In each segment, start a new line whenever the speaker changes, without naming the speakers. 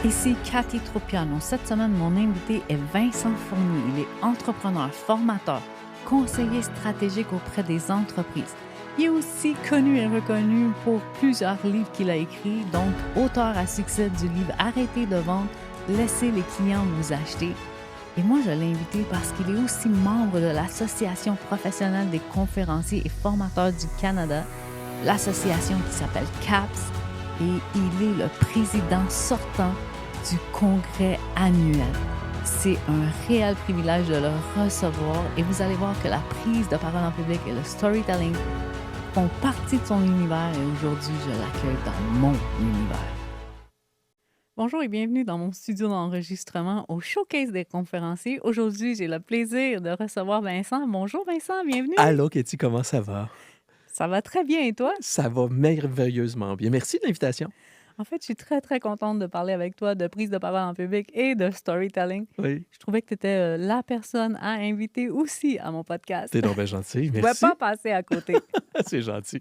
Ici Cathy Tropiano. Cette semaine, mon invité est Vincent Fournier. Il est entrepreneur, formateur, conseiller stratégique auprès des entreprises. Il est aussi connu et reconnu pour plusieurs livres qu'il a écrits, donc auteur à succès du livre Arrêtez de vendre, laissez les clients vous acheter. Et moi, je l'ai invité parce qu'il est aussi membre de l'Association professionnelle des conférenciers et formateurs du Canada, l'association qui s'appelle CAPS, et il est le président sortant du congrès annuel. C'est un réel privilège de le recevoir et vous allez voir que la prise de parole en public et le storytelling font partie de son univers et aujourd'hui, je l'accueille dans mon univers. Bonjour et bienvenue dans mon studio d'enregistrement au Showcase des conférenciers. Aujourd'hui, j'ai le plaisir de recevoir Vincent. Bonjour Vincent, bienvenue.
Allô, Katie, comment ça va?
Ça va très bien et toi?
Ça va merveilleusement bien. Merci de l'invitation.
En fait, je suis très, très contente de parler avec toi de prise de parole en public et de storytelling.
Oui,
Je trouvais que tu étais la personne à inviter aussi à mon podcast.
t'es donc bien gentil.
Je ne pouvais
Merci.
pas passer à côté.
C'est gentil.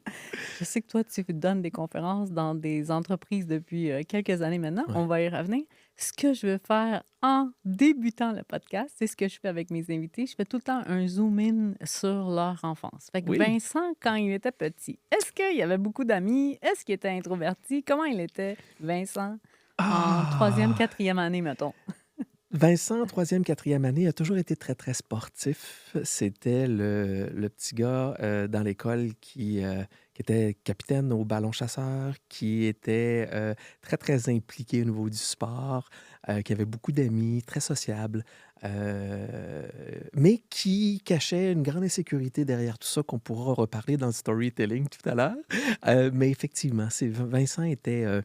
Je sais que toi, tu donnes des conférences dans des entreprises depuis quelques années maintenant.
Ouais.
On va y revenir. Ce que je veux faire en débutant le podcast, c'est ce que je fais avec mes invités. Je fais tout le temps un zoom-in sur leur enfance. Fait que
Oui.
Vincent, quand il était petit, est-ce qu'il y avait beaucoup d'amis? Est-ce qu'il était introverti? Comment il était, Vincent, en troisième, quatrième année, mettons?
Vincent, troisième, quatrième année, a toujours été très, très sportif. C'était le petit gars dans l'école qui était capitaine au ballon chasseur, qui était très, très impliqué au niveau du sport, qui avait beaucoup d'amis, très sociable, mais qui cachait une grande insécurité derrière tout ça qu'on pourra reparler dans le storytelling tout à l'heure. Mais effectivement, Vincent était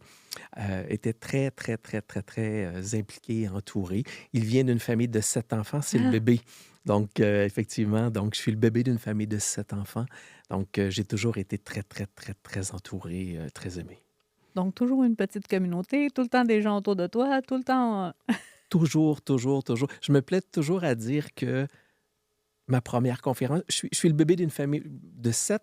très, très, très, très, très impliqué et entouré. Il vient d'une famille de 7 enfants, c'est le bébé. Donc, effectivement, donc, je suis le bébé d'une famille de 7 enfants. Donc, j'ai toujours été très, très, très, très entouré, très aimé.
Donc, toujours une petite communauté, tout le temps des gens autour de toi, tout le temps...
Toujours, toujours, toujours. Je me plais toujours à dire que ma première conférence, je suis le bébé d'une famille de 7,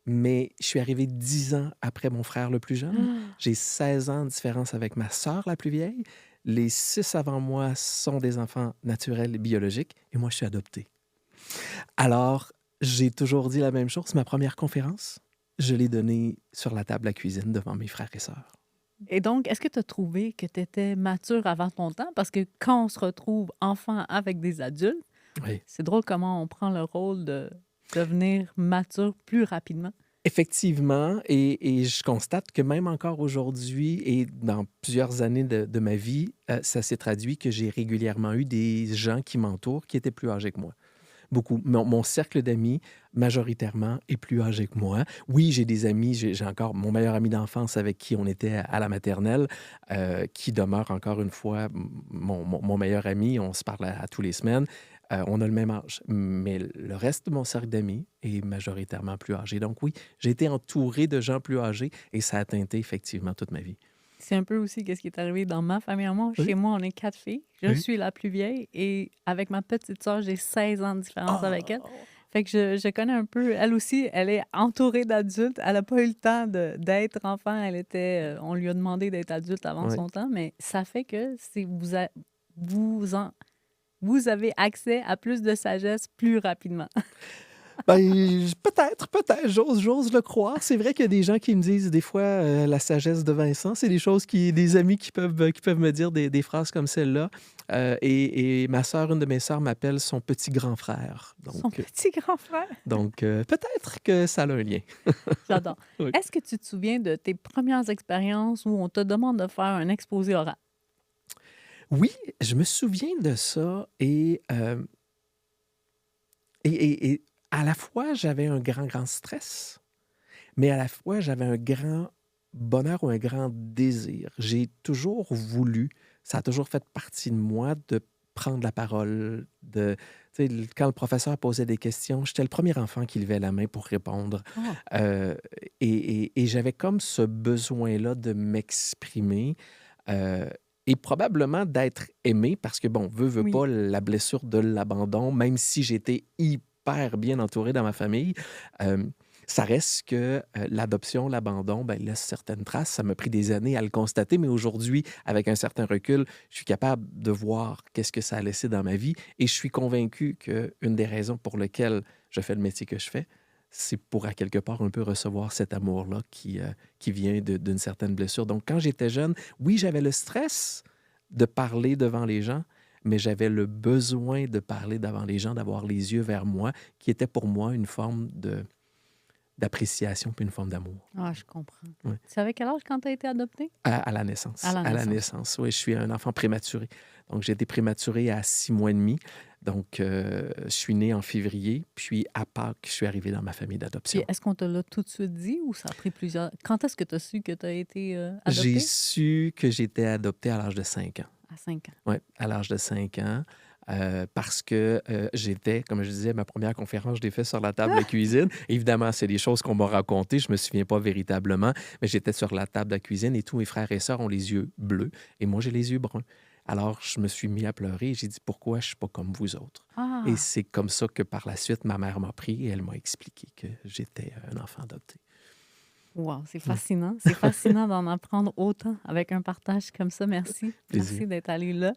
mais je suis arrivé 10 ans après mon frère le plus jeune. J'ai 16 ans de différence avec ma sœur la plus vieille. Les 6 avant moi sont des enfants naturels et biologiques, et moi, je suis adopté. Alors, j'ai toujours dit la même chose. Ma première conférence, je l'ai donnée sur la table à cuisine devant mes frères et sœurs.
Et donc, est-ce que tu as trouvé que tu étais mature avant ton temps? Parce que quand on se retrouve enfant avec des adultes,
Oui.
c'est drôle comment on prend le rôle de devenir mature plus rapidement.
Effectivement, et je constate que même encore aujourd'hui et dans plusieurs années de ma vie, ça s'est traduit que j'ai régulièrement eu des gens qui m'entourent qui étaient plus âgés que moi. Beaucoup. Mon cercle d'amis, majoritairement, est plus âgé que moi. Oui, j'ai des amis, j'ai encore mon meilleur ami d'enfance avec qui on était à la maternelle, qui demeure encore une fois mon meilleur ami. On se parle à tous les semaines. On a le même âge. Mais le reste de mon cercle d'amis est majoritairement plus âgé. Donc oui, j'ai été entouré de gens plus âgés et ça a teinté effectivement toute ma vie.
C'est un peu aussi ce qui est arrivé dans ma famille à moi.
Oui.
Chez moi, on est 4 filles. Je
Oui.
suis la plus vieille et avec ma petite sœur, j'ai 16 ans de différence avec elle.
Oh!
Fait que je connais un peu. Elle aussi, elle est entourée d'adultes. Elle n'a pas eu le temps d'être enfant. Elle était, on lui a demandé d'être adulte avant
Ouais.
son temps, mais ça fait que vous avez accès à plus de sagesse plus rapidement.
Ben, peut-être, j'ose le croire. C'est vrai qu'il y a des gens qui me disent des fois la sagesse de Vincent. C'est des amis qui peuvent me dire des phrases comme celle-là. Et ma sœur, une de mes sœurs, m'appelle son petit grand frère.
Son petit grand frère.
Donc peut-être que ça a un lien.
J'adore.
Oui.
Est-ce que tu te souviens de tes premières expériences où on te demande de faire un exposé oral?
Oui, je me souviens de ça et à la fois, j'avais un grand, grand stress, mais à la fois, j'avais un grand bonheur ou un grand désir. J'ai toujours voulu, ça a toujours fait partie de moi de prendre la parole, tu sais, quand le professeur posait des questions, j'étais le premier enfant qui levait la main pour répondre.
Ah.
Et j'avais comme ce besoin-là de m'exprimer et probablement d'être aimé parce que, bon, veut
Oui.
pas, la blessure de l'abandon, même si j'étais hyper bien entouré dans ma famille, Ça reste que l'adoption, l'abandon, ben, laisse certaines traces. Ça m'a pris des années à le constater, mais aujourd'hui, avec un certain recul, je suis capable de voir qu'est-ce que ça a laissé dans ma vie et je suis convaincu qu'une des raisons pour lesquelles je fais le métier que je fais, c'est pour, à quelque part, un peu recevoir cet amour-là qui vient d'une certaine blessure. Donc, quand j'étais jeune, oui, j'avais le stress de parler devant les gens, mais j'avais le besoin de parler devant les gens, d'avoir les yeux vers moi, qui était pour moi une forme d'appréciation puis une forme d'amour.
Ah, je comprends.
Ouais.
Tu savais quel âge quand tu as été adopté?
À la naissance.
À la
À la
naissance.
naissance, oui. Je suis un enfant prématuré. Donc, j'ai été prématuré à 6 mois et demi. Donc, je suis né en février. Puis, à Pâques, je suis arrivé dans ma famille
Puis,
d'adoption.
est-ce qu'on te l'a tout de suite dit ou ça a pris plusieurs... Quand est-ce que tu as su que tu as été
J'ai
adopté?
su que j'étais adopté à l'âge de 5 ans.
À 5 ans.
Oui, à l'âge de 5 ans. Parce que j'étais, comme je disais, ma première conférence, je l'ai faite sur la table de cuisine. Évidemment, c'est des choses qu'on m'a racontées. Je ne me souviens pas véritablement, mais j'étais sur la table de cuisine et tous mes frères et sœurs ont les yeux bleus et moi, j'ai les yeux bruns. Alors, je me suis mis à pleurer et j'ai dit pourquoi je ne suis pas comme vous autres. Et
Ah,
c'est comme ça que par la suite, ma mère m'a pris et elle m'a expliqué que j'étais un enfant adopté.
wow, c'est
Ouais.
fascinant. C'est fascinant d'en apprendre autant avec un partage comme ça. Merci.
Plaisir.
Merci d'être allé là.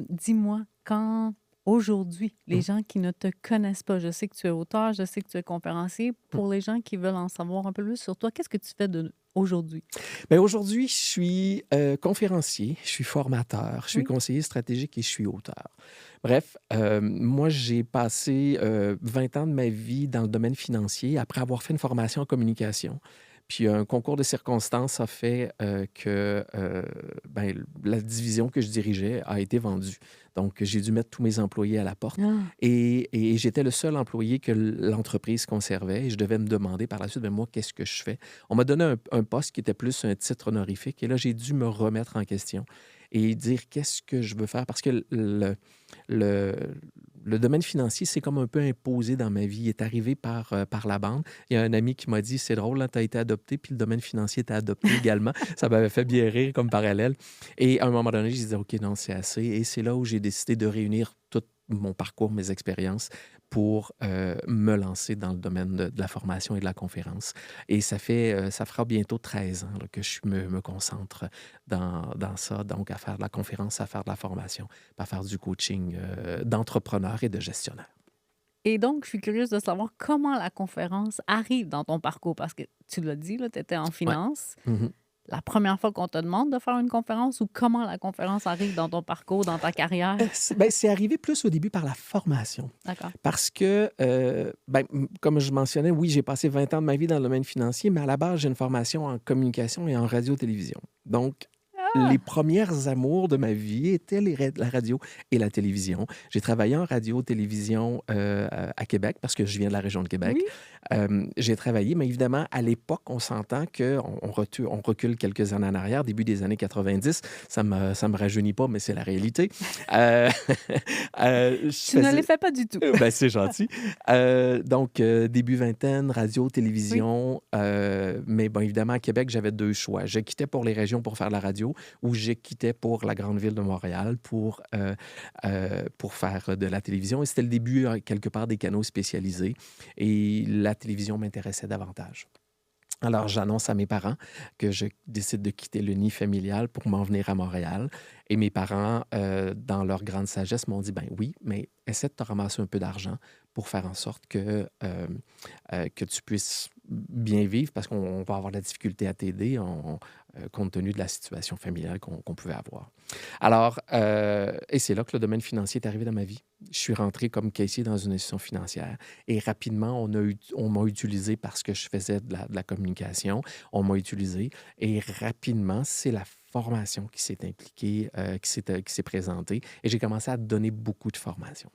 Dis-moi, quand aujourd'hui, les gens qui ne te connaissent pas, je sais que tu es auteur, je sais que tu es conférencier, pour les gens qui veulent en savoir un peu plus sur toi, qu'est-ce que tu fais aujourd'hui?
Bien, aujourd'hui, je suis conférencier, je suis formateur, je suis
Oui.
conseiller stratégique et je suis auteur. Bref, moi, j'ai passé 20 ans de ma vie dans le domaine financier après avoir fait une formation en communication. Puis un concours de circonstances a fait que ben, la division que je dirigeais a été vendue. Donc, j'ai dû mettre tous mes employés à la porte.
Ah,
Et j'étais le seul employé que l'entreprise conservait. Et je devais me demander par la suite, ben, moi, qu'est-ce que je fais? On m'a donné un poste qui était plus un titre honorifique. Et là, j'ai dû me remettre en question et dire qu'est-ce que je veux faire. Parce que le, le domaine financier, c'est comme un peu imposé dans ma vie. Il est arrivé par la bande. Il y a un ami qui m'a dit, c'est drôle, tu as été adopté, puis le domaine financier t'a adopté également. Ça m'avait fait bien rire comme parallèle. Et à un moment donné, je disais, OK, non, c'est assez. Et c'est là où j'ai décidé de réunir tout mon parcours, mes expériences pour me lancer dans le domaine de la formation et de la conférence. Et ça fera bientôt 13 ans là, que je me concentre dans ça, donc à faire de la conférence, à faire de la formation, à faire du coaching d'entrepreneurs et de gestionnaires.
et donc, je suis curieuse de savoir comment la conférence arrive dans ton parcours, parce que tu l'as dit, tu étais en
Ouais.
finance.
Mhm.
La première fois qu'on te demande de faire une conférence ou comment la conférence arrive dans ton parcours, dans ta carrière?
C'est arrivé plus au début par la formation.
D'accord.
Parce que, comme je mentionnais, oui, j'ai passé 20 ans de ma vie dans le domaine financier, mais à la base, j'ai une formation en communication et en radio-télévision. Donc, les premières amours de ma vie étaient la radio et la télévision. J'ai travaillé en radio-télévision à Québec parce que je viens de la région de Québec.
Oui.
J'ai travaillé, mais évidemment, à l'époque, on s'entend qu'on recule quelques années en arrière, début des années 90. Ça me rajeunit pas, mais c'est la réalité.
Tu ne les fais pas du tout.
Ben, c'est gentil. Donc, début vingtaine, radio, télévision. Mais bon, évidemment, à Québec, j'avais deux choix. Je quittais pour les régions pour faire de la radio ou je quittais pour la grande ville de Montréal pour faire de la télévision. Et c'était le début, quelque part, des canaux spécialisés. Et la télévision m'intéressait davantage. Alors, j'annonce à mes parents que je décide de quitter le nid familial pour m'en venir à Montréal. Et mes parents, dans leur grande sagesse, m'ont dit, ben oui, mais essaie de te ramasser un peu d'argent pour faire en sorte que tu puisses bien vivre parce qu'on va avoir de la difficulté à t'aider compte tenu de la situation familiale qu'on pouvait avoir. Alors, et c'est là que le domaine financier est arrivé dans ma vie. Je suis rentré comme caissier dans une institution financière et rapidement, on m'a utilisé parce que je faisais de la communication. On m'a utilisé et rapidement, c'est la formation qui s'est impliquée, qui s'est présentée et j'ai commencé à donner beaucoup de formations.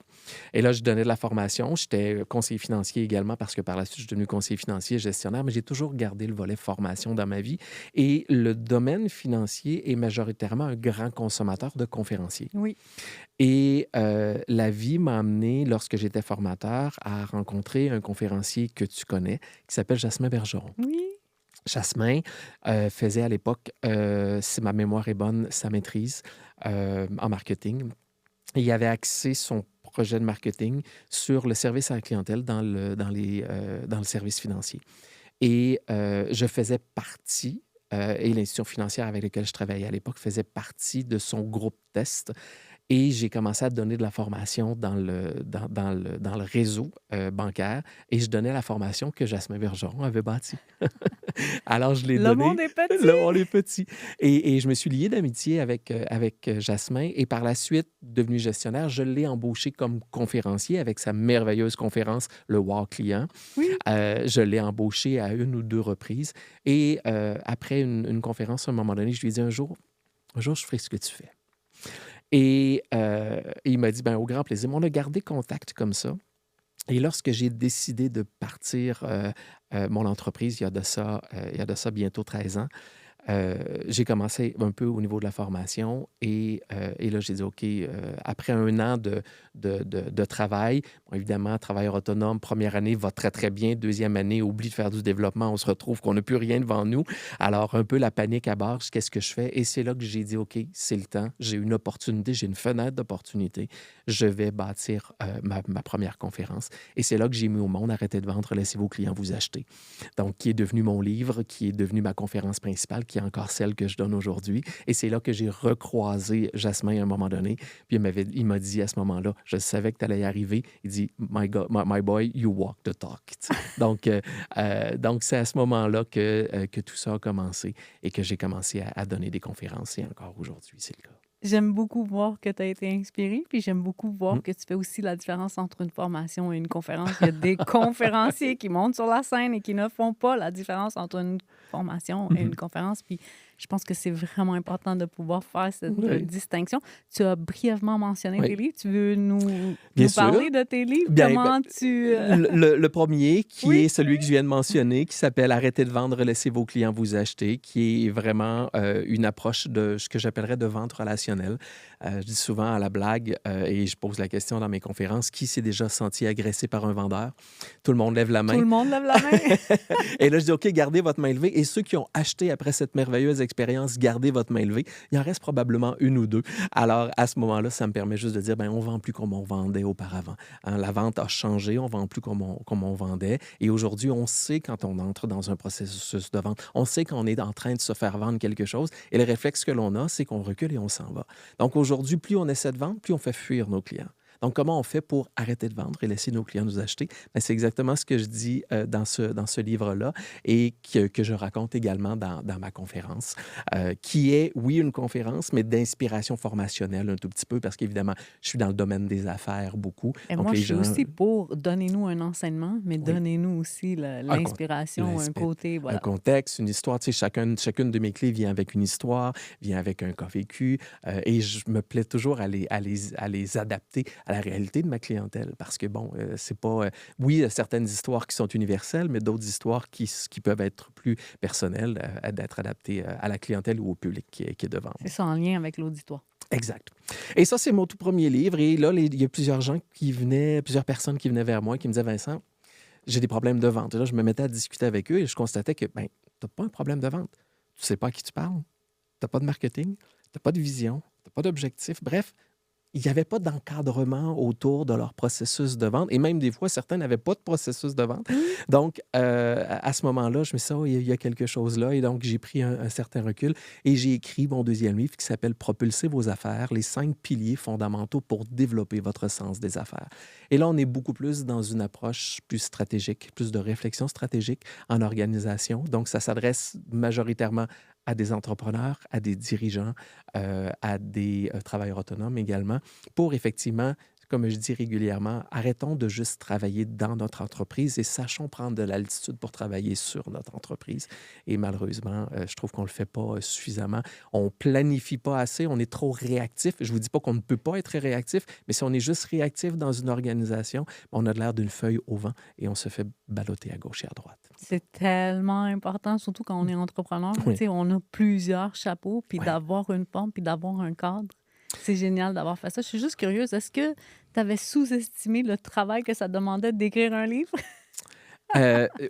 Et là, je donnais de la formation. J'étais conseiller financier également parce que par la suite, je suis devenu conseiller financier, gestionnaire, mais j'ai toujours gardé le volet formation dans ma vie. Et le domaine financier est majoritairement un grand consommateur de conférenciers.
Oui.
Et la vie m'a amené, lorsque j'étais formateur, à rencontrer un conférencier que tu connais qui s'appelle Jasmin Bergeron.
Oui.
Jasmin faisait à l'époque, si ma mémoire est bonne, sa maîtrise en marketing. Et il avait axé son projet de marketing sur le service à la clientèle dans le service financier. Et je faisais partie, et l'institution financière avec laquelle je travaillais à l'époque faisait partie de son groupe test. Et j'ai commencé à donner de la formation dans le réseau bancaire et je donnais la formation que Jasmin Bergeron avait bâtie. Alors, je l'ai
Le monde
donnée.
est petit!
Là, on est petit. Et je me suis lié d'amitié avec Jasmin. Et par la suite, devenu gestionnaire, je l'ai embauché comme conférencier avec sa merveilleuse conférence, le Wow Client.
Oui.
Je l'ai embauché à 1 ou 2 reprises. Et après une conférence, à un moment donné, je lui ai dit un jour, je ferai ce que tu fais. Et il m'a dit, ben, au grand plaisir. Mais on a gardé contact comme ça. Et lorsque j'ai décidé de partir mon entreprise, il y a de ça bientôt 13 ans, j'ai commencé un peu au niveau de la formation et là, j'ai dit, OK, après 1 an de travail, bon, évidemment, travailleur autonome, première année va très, très bien. Deuxième année, oublie de faire du développement, on se retrouve qu'on n'a plus rien devant nous. Alors, un peu la panique à bord, qu'est-ce que je fais? Et c'est là que j'ai dit, OK, c'est le temps, j'ai une opportunité, j'ai une fenêtre d'opportunité, je vais bâtir ma première conférence. Et c'est là que j'ai mis au monde, arrêtez de vendre, laissez vos clients vous acheter. Donc, qui est devenu mon livre, qui est devenu ma conférence principale, qui est encore celle que je donne aujourd'hui. Et c'est là que j'ai recroisé Jasmin à un moment donné. Puis il m'a dit à ce moment-là, je savais que tu allais y arriver. Il dit, my boy, you walk the talk. Donc, c'est à ce moment-là que tout ça a commencé et que j'ai commencé à donner des conférences. Et encore aujourd'hui, c'est le cas.
J'aime beaucoup voir que tu as été inspiré, puis j'aime beaucoup voir
Mm.
que tu fais aussi la différence entre une formation et une conférence. Il y a des conférenciers qui montent sur la scène et qui ne font pas la différence entre une formation et une conférence. Puis je pense que c'est vraiment important de pouvoir faire cette
Oui.
distinction. Tu as brièvement mentionné
Oui.
tes livres. Tu veux nous
Bien sûr.
parler de tes livres?
Bien,
Comment tu...
Le premier, qui
Oui.
est celui que je viens de mentionner, qui s'appelle Arrêtez de vendre, laissez vos clients vous acheter, qui est vraiment une approche de ce que j'appellerais de vente relationnelle. Je dis souvent à la blague, et je pose la question dans mes conférences, qui s'est déjà senti agressé par un vendeur? Tout le monde lève la main.
Tout le monde lève la main.
Et là, je dis, OK, gardez votre main levée. Et ceux qui ont acheté après cette merveilleuse expérience, gardez votre main levée. Il en reste probablement 1 ou 2. Alors, à ce moment-là, ça me permet juste de dire, ben, on ne vend plus comme on vendait auparavant. Hein, la vente a changé, on ne vend plus comme on vendait. Et aujourd'hui, on sait quand on entre dans un processus de vente, on sait qu'on est en train de se faire vendre quelque chose. Et le réflexe que l'on a, c'est qu'on recule et on s'en va. Donc, aujourd'hui, plus on essaie de vendre, plus on fait fuir nos clients. Donc, comment on fait pour arrêter de vendre et laisser nos clients nous acheter? Bien, c'est exactement ce que je dis dans ce livre-là et que je raconte également dans ma conférence, qui est, oui, une conférence, mais d'inspiration formationnelle un tout petit peu parce qu'évidemment, je suis dans le domaine des affaires beaucoup.
Et
Donc,
moi,
les
je suis
gens...
aussi pour donnez-nous un enseignement, mais
Oui.
donnez-nous aussi l'inspiration, un côté, voilà.
Un contexte, une histoire. Tu sais, chacune de mes clés vient avec une histoire, vient avec un cas vécu. Et je me plais toujours à les adapter à la réalité de ma clientèle. Parce que, bon, c'est pas... oui, il y a certaines histoires qui sont universelles, mais d'autres histoires qui peuvent être plus personnelles, d'être adaptées à la clientèle ou au public qui est devant
C'est
moi.
ça, en lien avec l'auditoire.
Exact. Et ça, c'est mon tout premier livre. Et là, il y a plusieurs personnes qui venaient vers moi et qui me disaient, Vincent, j'ai des problèmes de vente. Et là, je me mettais à discuter avec eux et je constatais que, ben, tu n'as pas un problème de vente. Tu ne sais pas à qui tu parles. Tu n'as pas de marketing. Tu n'as pas de vision. Tu n'as pas d'objectif. Bref, il n'y avait pas d'encadrement autour de leur processus de vente. Et même des fois, certains n'avaient pas de processus de vente. Donc, à ce moment-là, je me suis dit, oh, il y a quelque chose là. Et donc, j'ai pris un certain recul et j'ai écrit mon deuxième livre qui s'appelle Propulser vos affaires, les 5 piliers fondamentaux pour développer votre sens des affaires. Et là, on est beaucoup plus dans une approche plus stratégique, plus de réflexion stratégique en organisation. Donc, ça s'adresse majoritairement à des entrepreneurs, à des dirigeants, à des travailleurs autonomes également, pour effectivement, comme je dis régulièrement, arrêtons de juste travailler dans notre entreprise et sachons prendre de l'altitude pour travailler sur notre entreprise. Et malheureusement, je trouve qu'on ne le fait pas suffisamment. On ne planifie pas assez, on est trop réactif. Je ne vous dis pas qu'on ne peut pas être réactif, mais si on est juste réactif dans une organisation, on a l'air d'une feuille au vent et on se fait balloter à gauche et à droite.
C'est tellement important, surtout quand on est entrepreneur.
Oui.
Tu sais, on a plusieurs chapeaux, puis
Ouais.
d'avoir une forme, puis d'avoir un cadre. C'est génial d'avoir fait ça. Je suis juste curieuse, est-ce que tu avais sous-estimé le travail que ça demandait d'écrire un livre?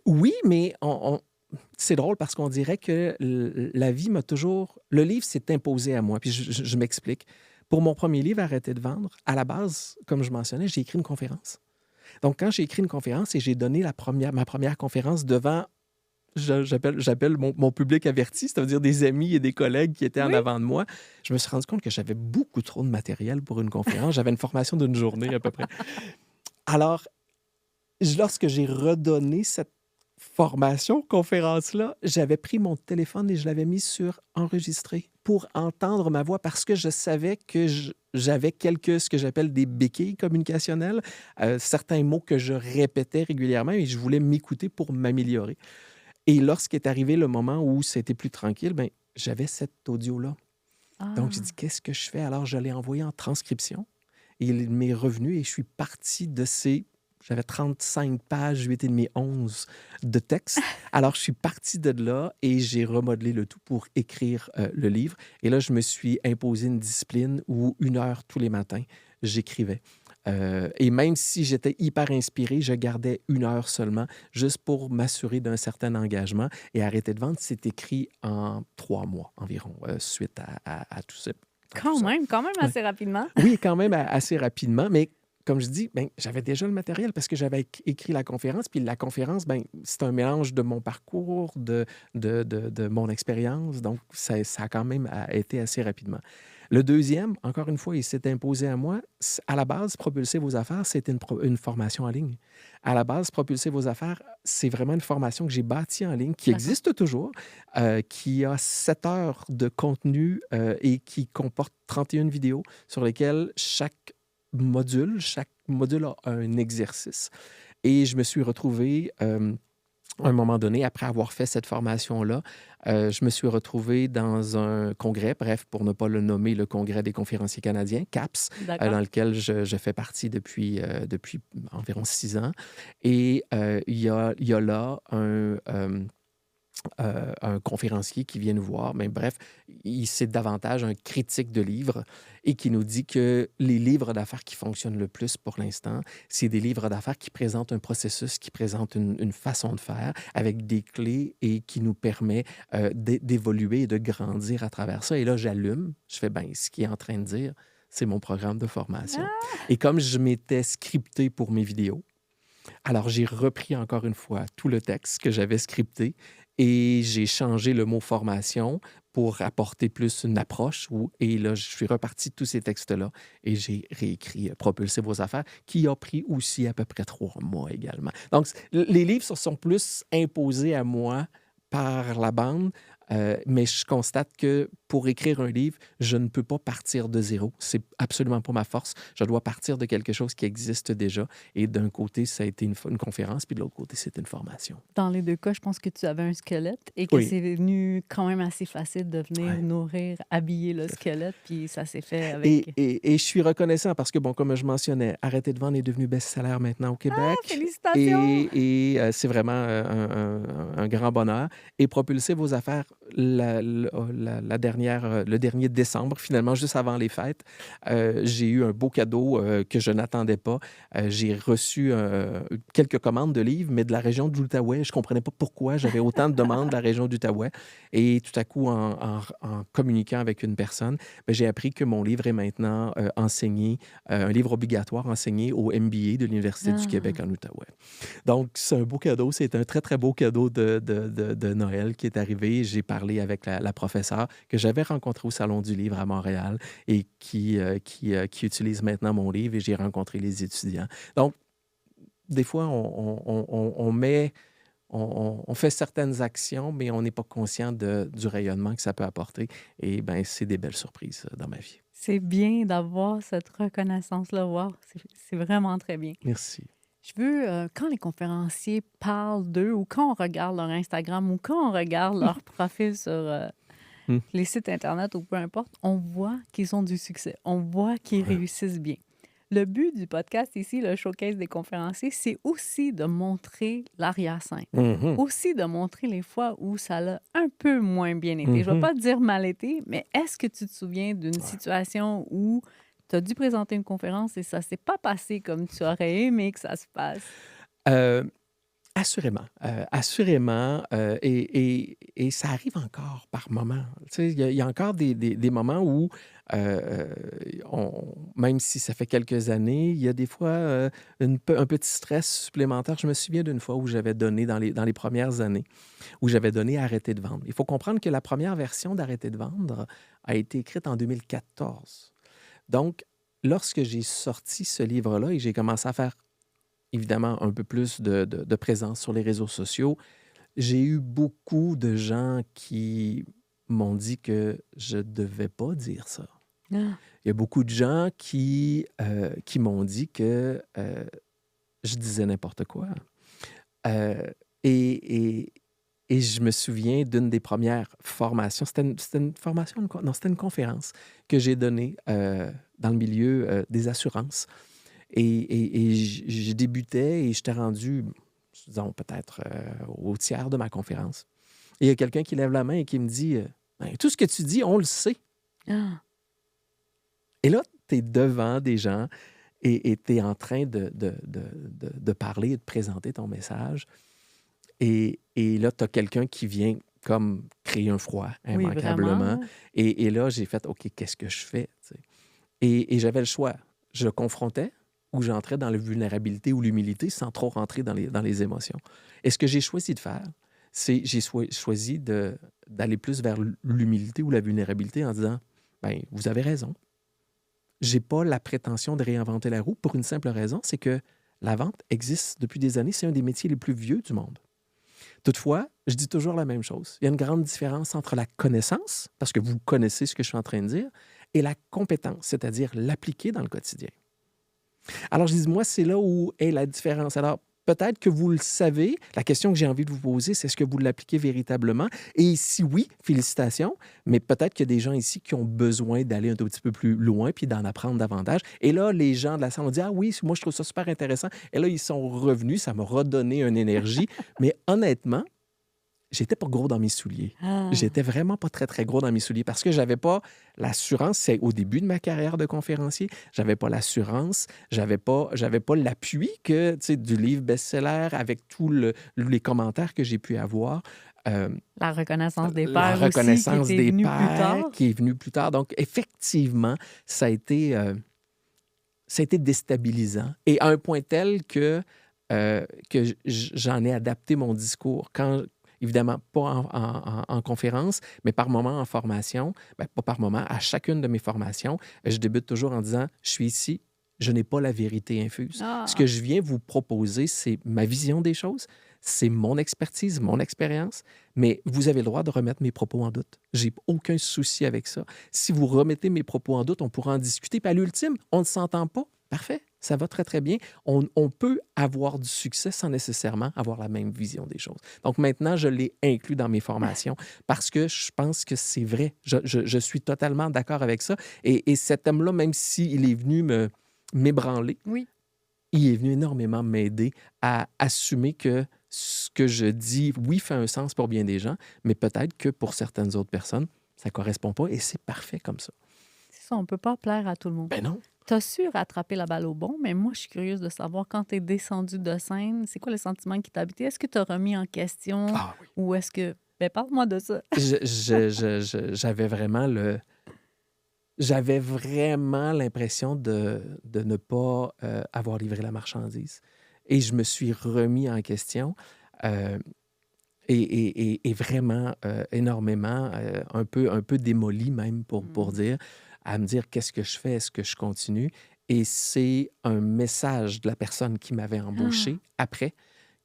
Oui, mais c'est drôle parce qu'on dirait que la vie m'a toujours... Le livre s'est imposé à moi, puis je m'explique. Pour mon premier livre, Arrêtez de vendre, à la base, comme je mentionnais, j'ai écrit une conférence. Donc, quand j'ai écrit une conférence et j'ai donné ma première conférence devant, j'appelle mon public averti, c'est-à-dire des amis et des collègues qui étaient en
Oui.
avant de moi, je me suis rendu compte que j'avais beaucoup trop de matériel pour une conférence. J'avais une formation d'une journée à peu près. Alors, lorsque j'ai redonné cette formation, conférence-là, j'avais pris mon téléphone et je l'avais mis sur enregistrer pour entendre ma voix parce que je savais que j'avais ce que j'appelle des béquilles communicationnelles, certains mots que je répétais régulièrement et je voulais m'écouter pour m'améliorer. Et lorsqu'est arrivé le moment où c'était plus tranquille, ben, j'avais cet audio-là. Donc, j'ai dit,
Ah,
qu'est-ce que je fais? Alors, je l'ai envoyé en transcription et il m'est revenu et je suis parti de ces... J'avais 35 pages, 8 et demi, 11 de texte. Alors, je suis parti de là et j'ai remodelé le tout pour écrire le livre. Et là, je me suis imposé une discipline où 1 heure tous les matins, j'écrivais. Et même si j'étais hyper inspiré, je gardais 1 heure seulement, juste pour m'assurer d'un certain engagement. Et Arrêter de vendre, c'est écrit en 3 mois environ, suite à tout ça. à tout ça.
quand même
Ouais.
assez rapidement.
Oui, quand même assez rapidement, mais comme je dis, ben, j'avais déjà le matériel parce que j'avais écrit la conférence. Puis la conférence, ben, c'est un mélange de mon parcours, de mon expérience. Donc, ça a quand même été assez rapidement. Le deuxième, encore une fois, il s'est imposé à moi. À la base, Propulser vos affaires, c'était une formation en ligne. À la base, Propulser vos affaires, c'est vraiment une formation que j'ai bâtie en ligne, qui
D'accord.
existe toujours, qui a 7 heures de contenu et qui comporte 31 vidéos sur lesquelles chaque module a un exercice. Et je me suis retrouvé, à un moment donné, après avoir fait cette formation-là, je me suis retrouvé dans un congrès, bref, pour ne pas le nommer, le Congrès des conférenciers canadiens, CAPS,
D'accord.
dans lequel je fais partie depuis environ 6 ans. Et il y a là un conférencier qui vient nous voir. Mais bref, c'est davantage un critique de livres et qui nous dit que les livres d'affaires qui fonctionnent le plus pour l'instant, c'est des livres d'affaires qui présentent un processus, qui présentent une façon de faire avec des clés et qui nous permet d'évoluer et de grandir à travers ça. Et là, j'allume, je fais, ben, ce qu'il est en train de dire, c'est mon programme de formation.
Ah,
Et comme je m'étais scripté pour mes vidéos, alors, j'ai repris encore une fois tout le texte que j'avais scripté et j'ai changé le mot formation pour apporter plus une approche. Et là, je suis reparti de tous ces textes-là et j'ai réécrit Propulser vos affaires, qui a pris aussi à peu près 3 mois également. Donc, les livres se sont plus imposés à moi par la bande, mais je constate que pour écrire un livre, je ne peux pas partir de zéro. C'est absolument pas ma force. Je dois partir de quelque chose qui existe déjà. Et d'un côté, ça a été une conférence, puis de l'autre côté, c'était une formation.
dans les deux cas, je pense que tu avais un squelette et que
Oui,
c'est venu quand même assez facile de venir
ouais,
nourrir, habiller le
tout à fait.
squelette, puis ça s'est fait
Et,
avec...
et je suis reconnaissant parce que, bon, comme je mentionnais, Arrêter de vendre est devenu best-seller maintenant au
Ah,
Québec.
félicitations!
C'est vraiment un grand bonheur. Et Propulser vos affaires, le dernier décembre, finalement, juste avant les fêtes, j'ai eu un beau cadeau que je n'attendais pas. J'ai reçu quelques commandes de livres, mais de la région de l'Outaouais. Je ne comprenais pas pourquoi j'avais autant de demandes de la région d'Outaouais. Et tout à coup, en communiquant avec une personne, ben, j'ai appris que mon livre est maintenant enseigné, un livre obligatoire enseigné au MBA de l'Université du Québec
Ah,
en Outaouais. Donc, c'est un beau cadeau. C'est un très, très beau cadeau de Noël qui est arrivé. J'ai parlé avec la professeure que j'avais rencontrée au Salon du livre à Montréal et qui utilise maintenant mon livre et j'ai rencontré les étudiants. Donc, des fois, on fait certaines actions, mais on n'est pas conscient du rayonnement que ça peut apporter. Et bien, c'est des belles surprises dans ma vie.
c'est bien d'avoir cette reconnaissance-là. Wow, c'est vraiment très bien.
Merci.
Je veux, quand les conférenciers parlent d'eux ou quand on regarde leur Instagram ou quand on regarde leur profil sur
Hmm.
les sites Internet ou peu importe, on voit qu'ils ont du succès. On voit qu'ils
Ouais.
réussissent bien. Le but du podcast ici, le showcase des conférenciers, c'est aussi de montrer l'arrière-scène.
Mhm.
Aussi de montrer les fois où ça l'a un peu moins bien été. Je ne vais
Mhm.
pas dire mal été, mais est-ce que tu te souviens d'une
Ouais.
situation où tu as dû présenter une conférence et ça ne s'est pas passé comme tu aurais aimé que ça se passe?
Euh, Assurément, assurément, et ça arrive encore par moments. Tu sais, il y a encore des moments où, heu même si ça fait quelques années, il y a des fois, un petit stress supplémentaire. Je me souviens d'une fois où j'avais donné dans les premières années, où j'avais donné «Arrêter de vendre». Il faut comprendre que la première version d'Arrêter de vendre a été écrite en 2014. Donc, lorsque j'ai sorti ce livre-là et j'ai commencé à faire évidemment un peu plus de présence sur les réseaux sociaux, j'ai eu beaucoup de gens qui m'ont dit que je devais pas dire ça.
Ah!
Il y a beaucoup de gens qui m'ont dit que, je disais n'importe quoi. Heu et et et je me souviens d'une des premières formations, c'était une formation, non, c'était une conférence que j'ai donnée, dans le milieu, des assurances. Je débutais et j'étais rendu, disons, peut-être, au tiers de ma conférence. Et il y a quelqu'un qui lève la main et qui me dit, «Ben, tout ce que tu dis, on le sait».
Ah!
Et là, tu es devant des gens et tu es en train de parler et de présenter ton message. Et là, tu as quelqu'un qui vient comme créer un froid,
Oui, vraiment,
immanquablement.
là.
Et là, j'ai fait, OK, qu'est-ce que je fais? Tu sais? Et j'avais le choix. Je confrontais ou j'entrais dans la vulnérabilité ou l'humilité sans trop rentrer dans les émotions. Et ce que j'ai choisi de faire, c'est j'ai choisi d'aller plus vers l'humilité ou la vulnérabilité en disant, ben, vous avez raison. J'ai pas la prétention de réinventer la roue pour une simple raison, c'est que la vente existe depuis des années. C'est un des métiers les plus vieux du monde. Toutefois, je dis toujours la même chose. Il y a une grande différence entre la connaissance, parce que vous connaissez ce que je suis en train de dire, et la compétence, c'est-à-dire l'appliquer dans le quotidien. Alors, je dis, moi, c'est là où est la différence. Alors, peut-être que vous le savez. La question que j'ai envie de vous poser, c'est est-ce que vous l'appliquez véritablement? Et si oui, félicitations, mais peut-être qu'il y a des gens ici qui ont besoin d'aller un tout petit peu plus loin puis d'en apprendre davantage. Et là, les gens de la salle ont dit, ah oui, moi, je trouve ça super intéressant. Et là, ils sont revenus, ça m'a redonné une énergie. Mais honnêtement, j'étais pas gros dans mes souliers.
Ah!
J'étais vraiment pas très, très gros dans mes souliers parce que j'avais pas l'assurance. C'est au début de ma carrière de conférencier. J'avais pas l'assurance, j'avais pas l'appui que, tu sais, du livre best-seller avec tous les commentaires que j'ai pu avoir. Euh,
La reconnaissance des
la
pairs aussi qui
reconnaissance
était
des
venue plus
pairs
tard.
qui est venue plus tard. Donc, effectivement, ça a été, euh, ça a été déstabilisant et à un point tel que j'en ai adapté mon discours. Quand, évidemment, pas en conférence, mais par moment en formation, ben, pas par moment, à chacune de mes formations, je débute toujours en disant, je suis ici, je n'ai pas la vérité infuse. Ce que
Ah!
je viens vous proposer, c'est ma vision des choses, c'est mon expertise, mon expérience, mais vous avez le droit de remettre mes propos en doute. J'ai aucun souci avec ça. Si vous remettez mes propos en doute, on pourra en discuter. Puis à l'ultime, on ne s'entend pas. Parfait, ça va très, très bien. On peut avoir du succès sans nécessairement avoir la même vision des choses. Donc maintenant, je l'ai inclus dans mes formations parce que je pense que c'est vrai. Je suis totalement d'accord avec ça. Et cet homme-là, même s'il est venu m'ébranler,
Oui.
il est venu énormément m'aider à assumer que ce que je dis, oui, fait un sens pour bien des gens, mais peut-être que pour certaines autres personnes, ça ne correspond pas et c'est parfait comme ça.
C'est ça, on peut pas plaire à tout le monde.
Ben non.
Tu as su rattraper la balle au bon, mais moi, je suis curieuse de savoir quand tu es descendu de scène, c'est quoi le sentiment qui t'a habité? Est-ce que tu as remis en question
Ah oui.
ou est-ce que... Ben, parle-moi de ça.
J'avais vraiment l'impression de ne pas avoir livré la marchandise. Et je me suis remis en question euh, et vraiment énormément, un peu démoli même pour
Mm.
dire, à me dire qu'est-ce que je fais, est-ce que je continue? Et c'est un message de la personne qui m'avait
Ah!
embauché après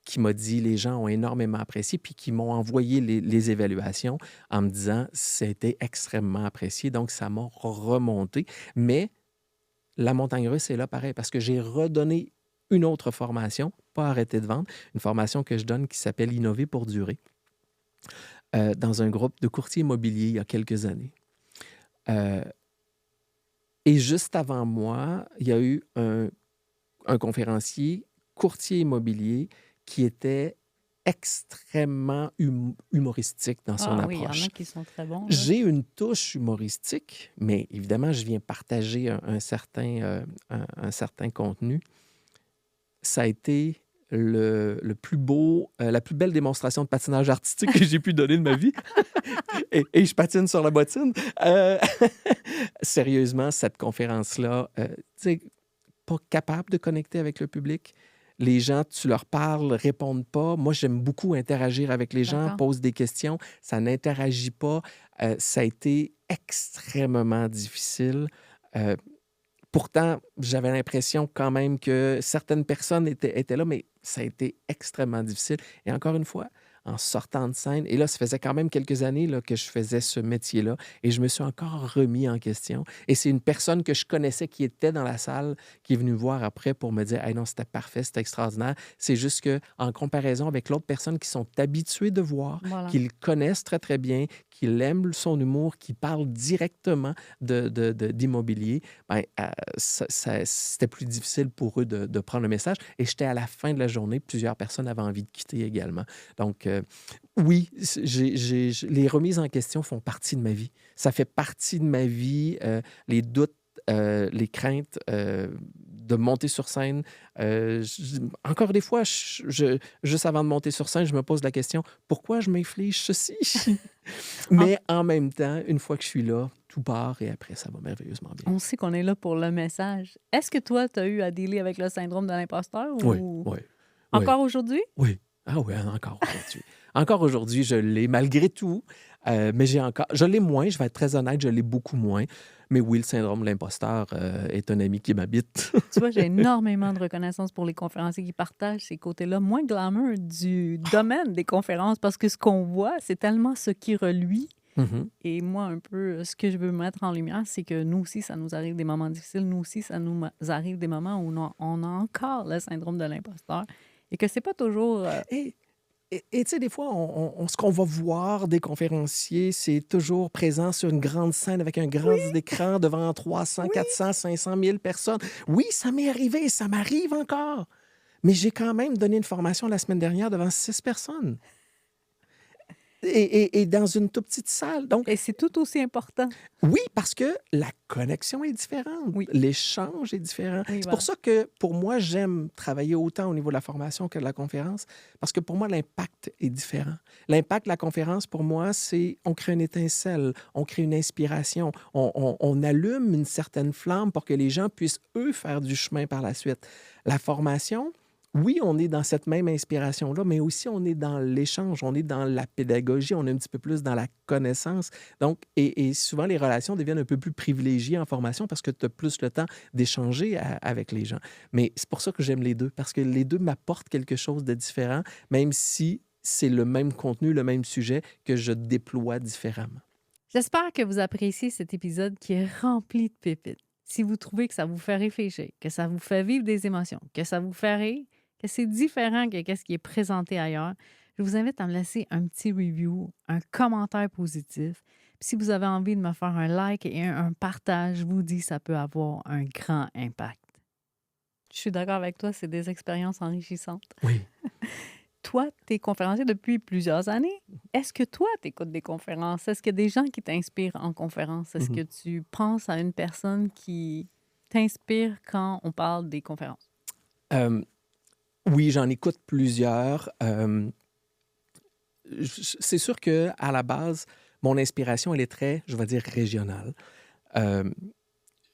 qui m'a dit les gens ont énormément apprécié, puis qui m'ont envoyé les évaluations en me disant c'était extrêmement apprécié. Donc, ça m'a remonté. Mais la montagne russe est là pareil, parce que j'ai redonné une autre formation, pas arrêter de vendre, une formation que je donne qui s'appelle Innover pour durer, dans un groupe de courtiers immobiliers il y a quelques années. Euh, et juste avant moi, il y a eu un conférencier courtier immobilier qui était extrêmement humoristique dans son
Ah oui, il y en a
approche.
qui sont très bons, là.
J'ai une touche humoristique, mais évidemment, je viens partager un certain contenu. Ça a été le plus beau, la plus belle démonstration de patinage artistique que j'ai pu donner de ma vie. Et je patine sur la bottine. Sérieusement, cette conférence-là, tu sais, pas capable de connecter avec le public. Les gens, tu leur parles, répondent pas. Moi, j'aime beaucoup interagir avec les gens,
D'accord.
pose des questions. Ça n'interagit pas. Ça a été extrêmement difficile. Euh, Pourtant, j'avais l'impression quand même que certaines personnes étaient là, mais ça a été extrêmement difficile. Et encore une fois, en sortant de scène, et là, ça faisait quand même quelques années là, que je faisais ce métier-là, et je me suis encore remis en question. Et c'est une personne que je connaissais qui était dans la salle, qui est venue me voir après pour me dire « Hey, non, c'était parfait, c'était extraordinaire ». C'est juste que en comparaison avec l'autre personne qui sont habituées de voir,
Voilà.
qu'ils connaissent très, très bien, qu'ils aiment son humour, qui parlent directement d'immobilier, ben, c'était plus difficile pour eux de prendre le message. Et j'étais à la fin de la journée, plusieurs personnes avaient envie de quitter également. Donc, oui, les remises en question font partie de ma vie. Ça fait partie de ma vie, les doutes, les craintes de monter sur scène. Encore des fois, juste avant de monter sur scène, je me pose la question, pourquoi je m'inflige ceci? Mais en même temps, une fois que je suis là, tout part et après, ça va merveilleusement bien.
On sait qu'on est là pour le message. Est-ce que toi, tu as eu à dealer avec le syndrome de l'imposteur
Oui,
ou
oui, oui,
encore aujourd'hui?
oui. Ah oui, encore aujourd'hui. Encore aujourd'hui, je l'ai malgré tout, mais je l'ai moins, je vais être très honnête, je l'ai beaucoup moins. Mais oui, le syndrome de l'imposteur est un ami qui m'habite.
Tu vois, j'ai énormément de reconnaissance pour les conférenciers qui partagent ces côtés-là moins glamour du domaine des conférences parce que ce qu'on voit, c'est tellement ce qui reluit.
Mhm.
Et moi, un peu, ce que je veux mettre en lumière, c'est que nous aussi, ça nous arrive des moments difficiles. Nous aussi, ça nous arrive des moments où on a encore le syndrome de l'imposteur et que c'est pas toujours...
Et tu sais, des fois, ce qu'on va voir des conférenciers, c'est toujours présent sur une grande scène avec un grand écran devant 300,
Oui.
400, 500 000 personnes. Oui, ça m'est arrivé, ça m'arrive encore. Mais j'ai quand même donné une formation la semaine dernière devant 6 personnes. Et dans une toute petite salle. Donc,
Et c'est tout aussi important.
oui, parce que la connexion est différente.
Oui.
L'échange est différent.
Oui,
C'est
voilà.
pour ça que, pour moi, j'aime travailler autant au niveau de la formation que de la conférence, parce que pour moi, l'impact est différent. L'impact de la conférence, pour moi, c'est on crée une étincelle, on crée une inspiration, on allume une certaine flamme pour que les gens puissent, eux, faire du chemin par la suite. La formation, oui, on est dans cette même inspiration-là, mais aussi on est dans l'échange, on est dans la pédagogie, on est un petit peu plus dans la connaissance. Donc, et souvent, les relations deviennent un peu plus privilégiées en formation parce que tu as plus le temps d'échanger avec les gens. Mais c'est pour ça que j'aime les deux, parce que les deux m'apportent quelque chose de différent, même si c'est le même contenu, le même sujet que je déploie différemment.
J'espère que vous appréciez cet épisode qui est rempli de pépites. Si vous trouvez que ça vous fait réfléchir, que ça vous fait vivre des émotions, que ça vous fait rire, que c'est différent que ce qui est présenté ailleurs, je vous invite à me laisser un petit review, un commentaire positif. Puis si vous avez envie de me faire un like et un partage, je vous dis ça peut avoir un grand impact. Je suis d'accord avec toi, c'est des expériences enrichissantes.
Oui.
Toi, tu es conférencier depuis plusieurs années. Est-ce que toi, tu écoutes des conférences? Est-ce qu'il y a des gens qui t'inspirent en conférence? Est-ce que tu penses à une personne qui t'inspire quand on parle des conférences?
Oui, j'en écoute plusieurs. C'est sûr que à la base, mon inspiration, elle est très, je vais dire, régionale. Euh,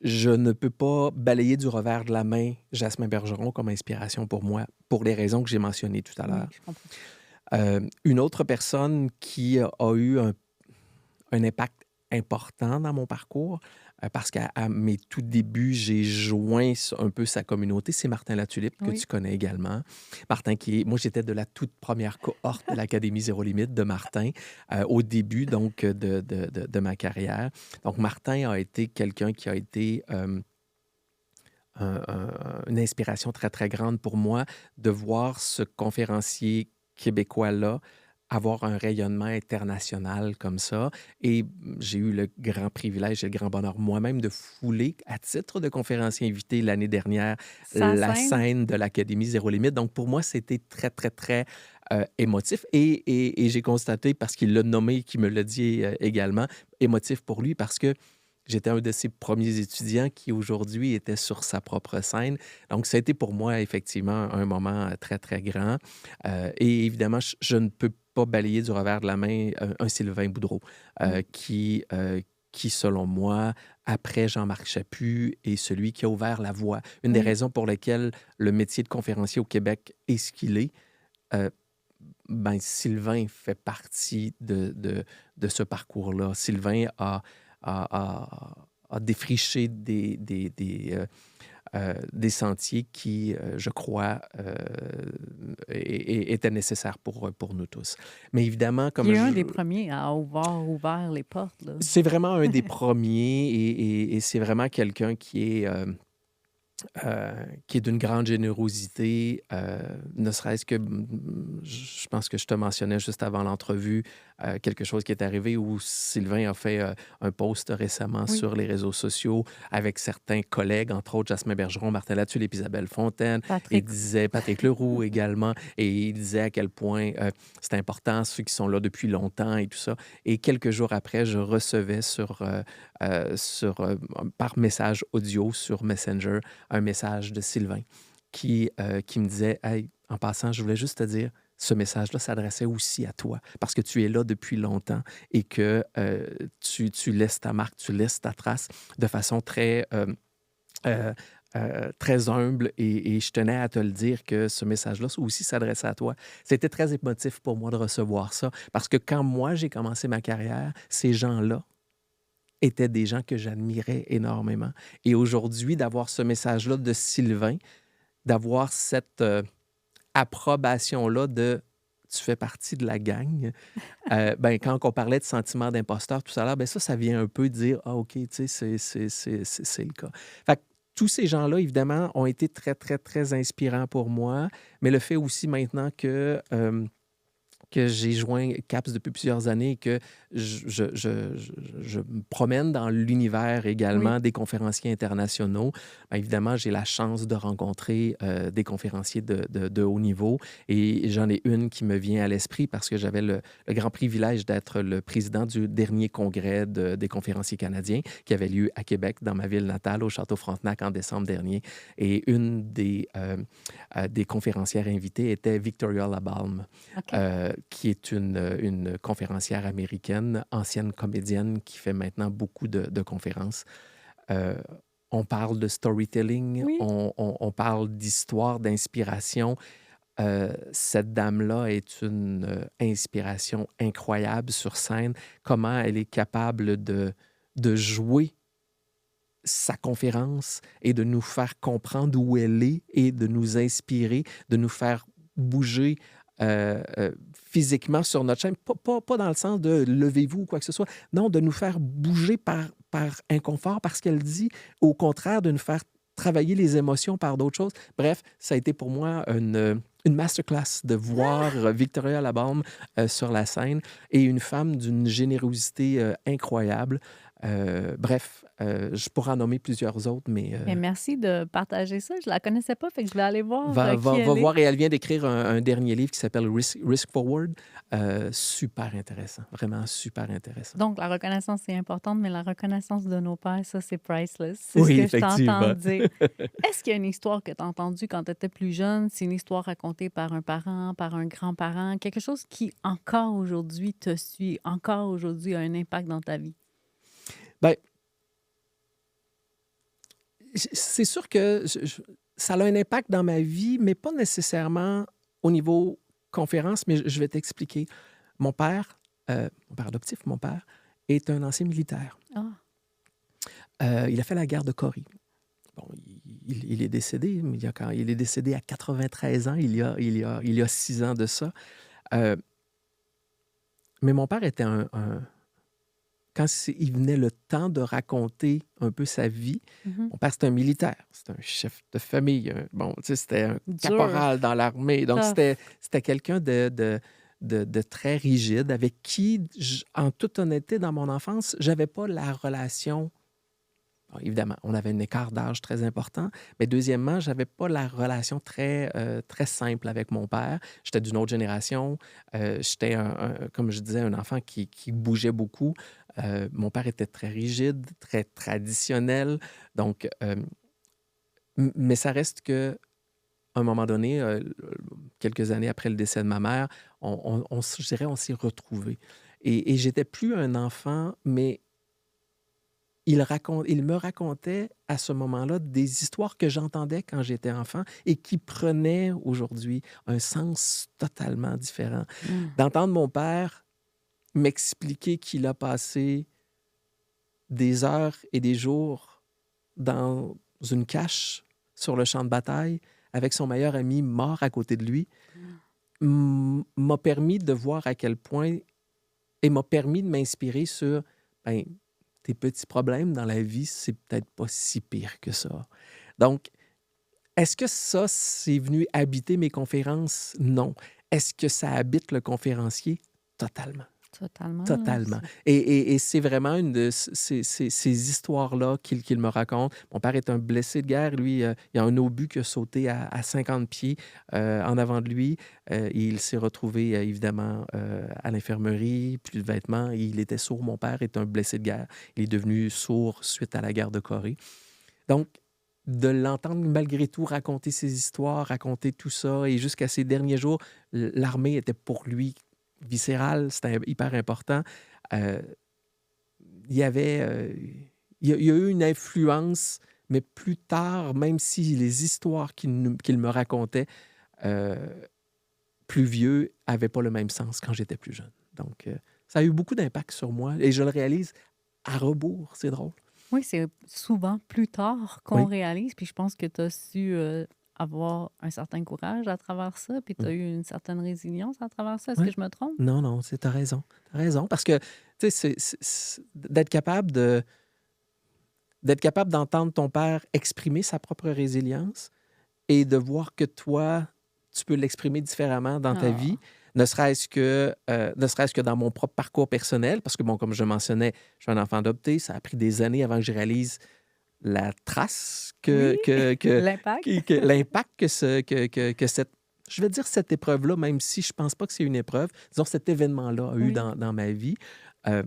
je ne peux pas balayer du revers de la main Jasmin Bergeron comme inspiration pour moi, pour les raisons que j'ai mentionnées tout à
Oui,
l'heure.
je comprends.
Une autre personne qui a eu un impact important dans mon parcours, parce qu'à mes tout débuts, j'ai joint un peu sa communauté, c'est Martin Latulippe, que
Oui.
tu connais également. Martin, moi, j'étais de la toute première cohorte de l'Académie Zéro Limite de Martin, au début, donc, de ma carrière. Donc, Martin a été quelqu'un qui a été une inspiration très, très grande pour moi de voir ce conférencier québécois-là avoir un rayonnement international comme ça. Et j'ai eu le grand privilège et le grand bonheur moi-même de fouler, à titre de conférencier invité l'année dernière,
Sa
la
scène?
scène de l'Académie Zéro Limite. Donc, pour moi, c'était très, très, très émotif. Et j'ai constaté, parce qu'il l'a nommé, qu'il me l'a dit également, émotif pour lui, parce que J'étais un de ses premiers étudiants qui, aujourd'hui, était sur sa propre scène. Donc, ça a été pour moi, effectivement, un moment très, très grand. Et évidemment, je ne peux pas balayer du revers de la main un Sylvain Boudreau
Mm.
qui, selon moi, après Jean-Marc Chaput, est celui qui a ouvert la voie. Une des
Oui.
raisons pour lesquelles le métier de conférencier au Québec est ce qu'il est, euh, ben, Sylvain fait partie de ce parcours-là. Sylvain a défriché des sentiers qui, je crois, étaient nécessaires pour nous tous. Mais évidemment,
Il
comme
est un des premiers à avoir ouvert les portes, là.
c'est vraiment un des premiers et c'est vraiment quelqu'un qui est d'une grande générosité, ne serait-ce que, je pense que je te mentionnais juste avant l'entrevue, quelque chose qui est arrivé où Sylvain a fait un post récemment
Oui,
sur les réseaux sociaux avec certains collègues, entre autres Jasmin Bergeron, Martin Latulle et Isabelle Fontaine. Il
Patrick.
disait, Patrick Leroux également, et il disait à quel point c'est important, ceux qui sont là depuis longtemps et tout ça. Et quelques jours après, je recevais par message audio sur Messenger un message de Sylvain qui me disait, hey, en passant, je voulais juste te dire, ce message-là s'adressait aussi à toi parce que tu es là depuis longtemps et que tu laisses ta marque, tu laisses ta trace de façon euh, très humble et je tenais à te le dire que ce message-là aussi s'adressait à toi. C'était très émotif pour moi de recevoir ça parce que quand moi j'ai commencé ma carrière, ces gens-là étaient des gens que j'admirais énormément. Et aujourd'hui, d'avoir ce message-là de Sylvain, d'avoir cette approbation-là de tu fais partie de la gang, ben, quand on parlait de sentiment d'imposteur tout à l'heure, ben ça vient un peu dire ah, OK, tu sais, c'est le cas. Fait que tous ces gens-là, évidemment, ont été très, très, très inspirants pour moi, mais le fait aussi maintenant que j'ai joint CAPS depuis plusieurs années et que je me promène dans l'univers
Oui.
également des conférenciers internationaux. Bien évidemment, j'ai la chance de rencontrer des conférenciers de haut niveau et j'en ai une qui me vient à l'esprit parce que j'avais le grand privilège d'être le président du dernier congrès des conférenciers canadiens qui avait lieu à Québec, dans ma ville natale, au Château Frontenac en décembre dernier. Et une des conférencières invitées était Victoria Labalme,
OK.
qui est une conférencière américaine, ancienne comédienne, qui fait maintenant beaucoup de conférences. Euh, on parle de storytelling,
Oui.
on parle d'histoire, d'inspiration. Cette dame-là est une inspiration incroyable sur scène. Comment elle est capable de jouer sa conférence et de nous faire comprendre où elle est et de nous inspirer, de nous faire bouger physiquement sur notre chaîne. Pas dans le sens de levez-vous ou quoi que ce soit. Non, de nous faire bouger par inconfort, parce qu'elle dit, au contraire, de nous faire travailler les émotions par d'autres choses. Bref, ça a été pour moi une masterclass de voir Victoria Labalme sur la scène et une femme d'une générosité incroyable. Bref, je pourrais en nommer plusieurs autres, mais
Et merci de partager ça. Je la connaissais pas, fait que je vais aller voir qui
va
elle est.
voir. Et elle vient d'écrire un dernier livre qui s'appelle Risk Forward. Super intéressant, vraiment super intéressant.
Donc, la reconnaissance, c'est importante, mais la reconnaissance de nos pères, ça, c'est priceless. C'est ce
Oui,
que je t'entends
effectivement.
dire. Est-ce qu'il y a une histoire que tu as entendue quand tu étais plus jeune? C'est une histoire racontée par un parent, par un grand-parent, quelque chose qui, encore aujourd'hui, te suit, encore aujourd'hui, a un impact dans ta vie?
Ben, c'est sûr que ça a un impact dans ma vie, mais pas nécessairement au niveau conférence, mais je vais t'expliquer. Mon père adoptif, mon père, est un ancien militaire.
Ah,
Il a fait la guerre de Corée. Bon, il est décédé, mais il est décédé à 93 ans, il y a 6 ans de ça. Euh, mais mon père était quand il venait le temps de raconter un peu sa vie,
mhm.
mon père, c'était un militaire, c'était un chef de famille, bon, tu sais, c'était un
Dur,
caporal dans l'armée. Donc,
tough.
c'était quelqu'un de très rigide, avec qui, en toute honnêteté, dans mon enfance, j'avais pas la relation. Bon, évidemment, on avait un écart d'âge très important, mais deuxièmement, j'avais pas la relation très simple avec mon père. J'étais d'une autre génération. J'étais, comme je disais, un enfant qui bougeait beaucoup. Mon père était très rigide, très traditionnel. Donc, mais ça reste que à un moment donné, quelques années après le décès de ma mère, je dirais, on s'est retrouvés. Et j'étais plus un enfant, mais il me racontait à ce moment-là des histoires que j'entendais quand j'étais enfant et qui prenaient aujourd'hui un sens totalement différent.
Mmh.
D'entendre mon père m'expliquer qu'il a passé des heures et des jours dans une cache sur le champ de bataille avec son meilleur ami mort à côté de lui, m'a permis de voir à quel point et m'a permis de m'inspirer sur ben, tes petits problèmes dans la vie, c'est peut-être pas si pire que ça. Donc, est-ce que ça, c'est venu habiter mes conférences? Non. Est-ce que ça habite le conférencier? Totalement.
Totalement, là,
Totalement. Et c'est vraiment une de ces histoires-là qu'il me raconte. Mon père est un blessé de guerre. Lui, il y a un obus qui a sauté à 50 pieds en avant de lui. Il s'est retrouvé, évidemment, à l'infirmerie, plus de vêtements. Il était sourd. Mon père est un blessé de guerre. Il est devenu sourd suite à la guerre de Corée. Donc, de l'entendre malgré tout raconter ses histoires, raconter tout ça, et jusqu'à ses derniers jours, l'armée était pour lui viscérale, c'était hyper important. Euh, il y avait, il y a eu une influence, mais plus tard, même si les histoires qu'il me racontait, euh, plus vieux, n'avaient pas le même sens quand j'étais plus jeune. Donc, ça a eu beaucoup d'impact sur moi, et je le réalise à rebours, c'est drôle.
oui, c'est souvent plus tard qu'on
Oui.
réalise, puis je pense que tu as su avoir un certain courage à travers ça, puis tu as
Mm.
eu une certaine résilience à travers ça. Est-ce que
Oui.
je me trompe?
Non, non, t'as raison. T'as raison. Parce que, tu sais, d'être capable d'être capable d'entendre ton père exprimer sa propre résilience et de voir que toi, tu peux l'exprimer différemment dans ta vie,
Ah,
ne serait-ce que dans mon propre parcours personnel, parce que, bon, comme je mentionnais, je suis un enfant adopté, ça a pris des années avant que je réalise la trace
oui, l'impact.
l'impact que cette, je vais dire cette épreuve-là, même si je pense pas que c'est une épreuve, disons cet événement-là a eu
Oui.
dans ma vie. Euh,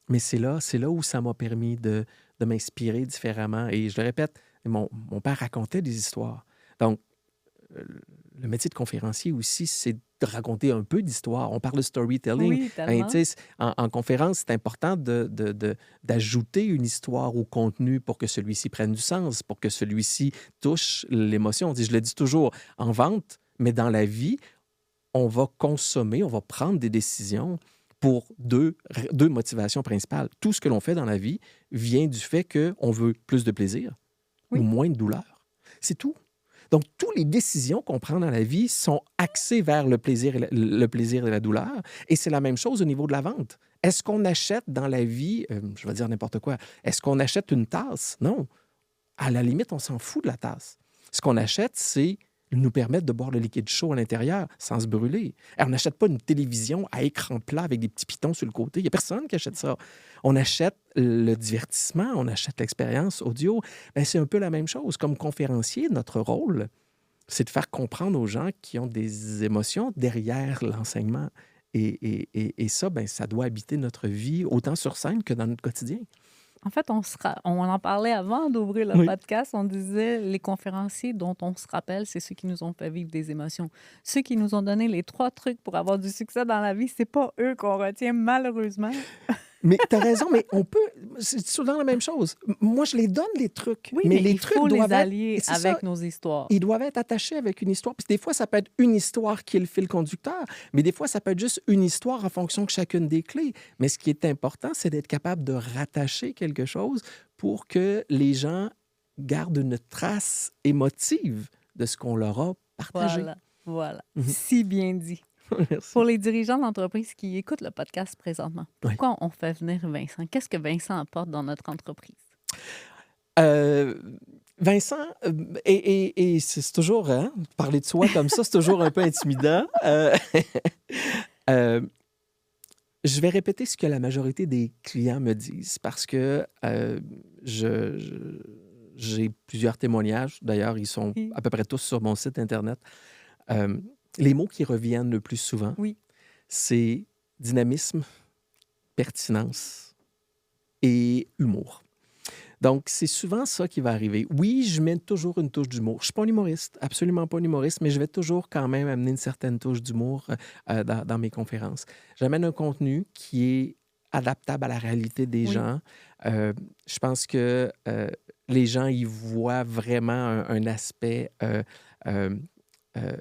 mais c'est là où ça m'a permis de m'inspirer différemment. Et je le répète, mon père racontait des histoires. Donc, euh, le métier de conférencier aussi, c'est de raconter un peu d'histoire. On parle de storytelling.
Oui,
Ben,
tellement.
tu sais, en conférence, c'est important d'ajouter une histoire au contenu pour que celui-ci prenne du sens, pour que celui-ci touche l'émotion. Je le dis toujours, en vente, mais dans la vie, on va consommer, on va prendre des décisions pour deux motivations principales. Tout ce que l'on fait dans la vie vient du fait qu'on veut plus de plaisir ou
Oui.
moins de douleur. C'est tout. Donc, toutes les décisions qu'on prend dans la vie sont axées vers le plaisir et la douleur. Et c'est la même chose au niveau de la vente. Est-ce qu'on achète dans la vie, je vais dire n'importe quoi, est-ce qu'on achète une tasse? Non. À la limite, on s'en fout de la tasse. Ce qu'on achète, c'est nous permettre de boire le liquide chaud à l'intérieur sans se brûler. Et on n'achète pas une télévision à écran plat avec des petits pitons sur le côté. Il n'y a personne qui achète ça. On achète le divertissement, on achète l'expérience audio. Ben, c'est un peu la même chose. Comme conférencier, notre rôle, c'est de faire comprendre aux gens qui ont des émotions derrière l'enseignement. Et ça, ben, ça doit habiter notre vie autant sur scène que dans notre quotidien.
En fait, on en parlait avant d'ouvrir le
Oui.
podcast. On disait les conférenciers dont on se rappelle, c'est ceux qui nous ont fait vivre des émotions. Ceux qui nous ont donné les 3 trucs pour avoir du succès dans la vie, c'est pas eux qu'on retient, malheureusement.
Mais tu as raison, mais on peut. C'est souvent la même chose. Moi, je les donne, les trucs.
Oui,
Mais
mais
les
il
trucs
faut les
doivent être.
allier
C'est ça,
avec nos histoires.
ils doivent être attachés avec une histoire. Puis des fois, ça peut être une histoire qui est le fil conducteur, mais des fois, ça peut être juste une histoire en fonction de chacune des clés. Mais ce qui est important, c'est d'être capable de rattacher quelque chose pour que les gens gardent une trace émotive de ce qu'on leur a partagé.
Voilà, voilà.
Mhm.
Si bien dit.
Merci.
Pour les dirigeants d'entreprise qui écoutent le podcast présentement,
Oui.
pourquoi on fait venir Vincent? Qu'est-ce que Vincent apporte dans notre entreprise?
Euh, Vincent, et c'est toujours, hein, parler de soi comme ça, c'est toujours un peu intimidant. Euh, je vais répéter ce que la majorité des clients me disent parce que j'ai plusieurs témoignages. D'ailleurs, ils sont
Oui.
à peu près tous sur mon site Internet. Euh, les mots qui reviennent le plus souvent,
Oui.
c'est dynamisme, pertinence et humour. Donc, c'est souvent ça qui va arriver. Oui, je mets toujours une touche d'humour. Je ne suis pas un humoriste, absolument pas un humoriste, mais je vais toujours quand même amener une certaine touche d'humour dans mes conférences. J'amène un contenu qui est adaptable à la réalité des
Oui.
gens. Je pense que les gens y voient vraiment un aspect euh,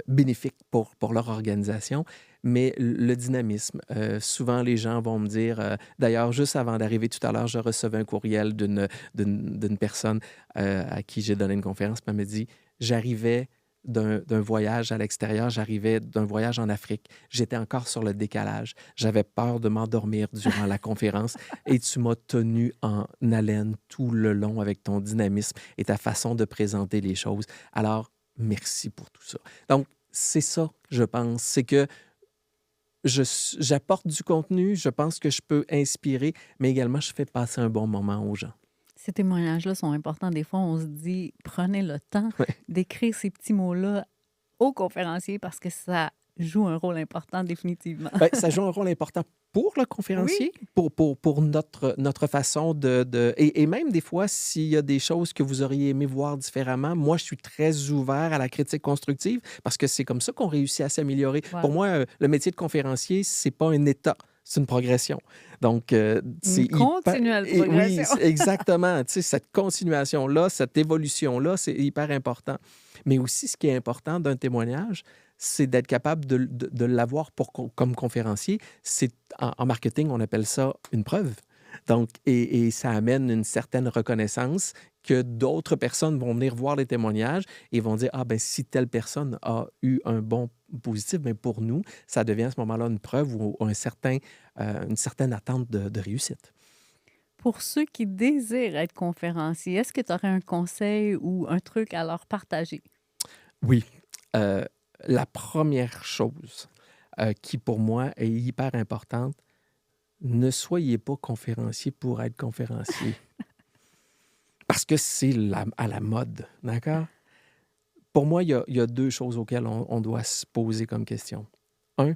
bénéfique pour leur organisation, mais le dynamisme. Souvent, les gens vont me dire, d'ailleurs, juste avant d'arriver tout à l'heure, je recevais un courriel d'une personne à qui j'ai donné une conférence, puis elle me dit, j'arrivais d'un voyage à l'extérieur, j'arrivais d'un voyage en Afrique. J'étais encore sur le décalage. J'avais peur de m'endormir durant la conférence et tu m'as tenu en haleine tout le long avec ton dynamisme et ta façon de présenter les choses. Alors, merci pour tout ça. Donc, c'est ça, je pense. C'est que j'apporte du contenu, je pense que je peux inspirer, mais également, je fais passer un bon moment aux gens.
Ces témoignages-là sont importants. Des fois, on se dit, prenez le temps
Ouais.
d'écrire ces petits mots-là aux conférenciers parce que ça joue un rôle important définitivement.
Ben, ça joue un rôle important pour le
Oui,
conférencier, pour notre façon et même des fois, s'il y a des choses que vous auriez aimé voir différemment, moi, je suis très ouvert à la critique constructive parce que c'est comme ça qu'on réussit à s'améliorer. Pour
wow.
moi, le métier de conférencier, c'est pas un état, c'est une progression. Donc, c'est
Une
hyper...
continuelle
et oui,
progression.
exactement. Tu sais, cette continuation-là, cette évolution-là, c'est hyper important. Mais aussi, ce qui est important d'un témoignage, c'est d'être capable de l'avoir comme conférencier. En marketing, on appelle ça une preuve. Donc, et ça amène une certaine reconnaissance que d'autres personnes vont venir voir les témoignages et vont dire, ah ben si telle personne a eu un bon positif, bien pour nous, ça devient à ce moment-là une preuve ou une certaine attente de réussite.
Pour ceux qui désirent être conférenciers, est-ce que tu aurais un conseil ou un truc à leur partager?
Oui. Euh, la première chose qui, pour moi, est hyper importante, ne soyez pas conférencier pour être conférencier. Parce que c'est à la mode, d'accord? Pour moi, il y a deux choses auxquelles on doit se poser comme question. Un,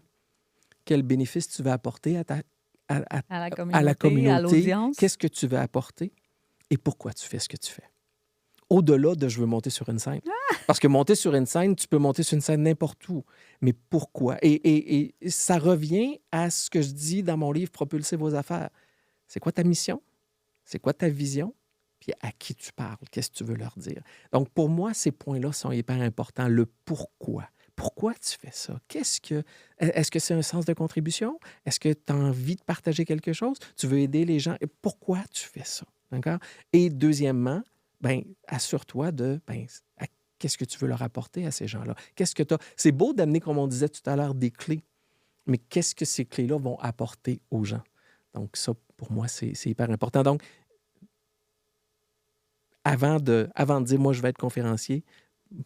quel bénéfice tu veux apporter à, à-
À la
à la
communauté, à
communauté?
l'audience?
Qu'est-ce que tu veux apporter et pourquoi tu fais ce que tu fais? Au-delà de je veux monter sur une scène. Parce que monter sur une scène, tu peux monter sur une scène n'importe où. Mais pourquoi? Et ça revient à ce que je dis dans mon livre Propulser vos affaires. C'est quoi ta mission? C'est quoi ta vision? Puis à qui tu parles? Qu'est-ce que tu veux leur dire? Donc, pour moi, ces points-là sont hyper importants. Le pourquoi. Pourquoi tu fais ça? Est-ce que c'est un sens de contribution? Est-ce que tu as envie de partager quelque chose? Tu veux aider les gens? Et pourquoi tu fais ça? D'accord? Et deuxièmement, ben, assure-toi qu'est-ce que tu veux leur apporter à ces gens-là? Qu'est-ce que tu as? C'est beau d'amener, comme on disait tout à l'heure, des clés, mais qu'est-ce que ces clés-là vont apporter aux gens? Donc, ça, pour moi, c'est hyper important. Donc, avant de dire, moi, je vais être conférencier,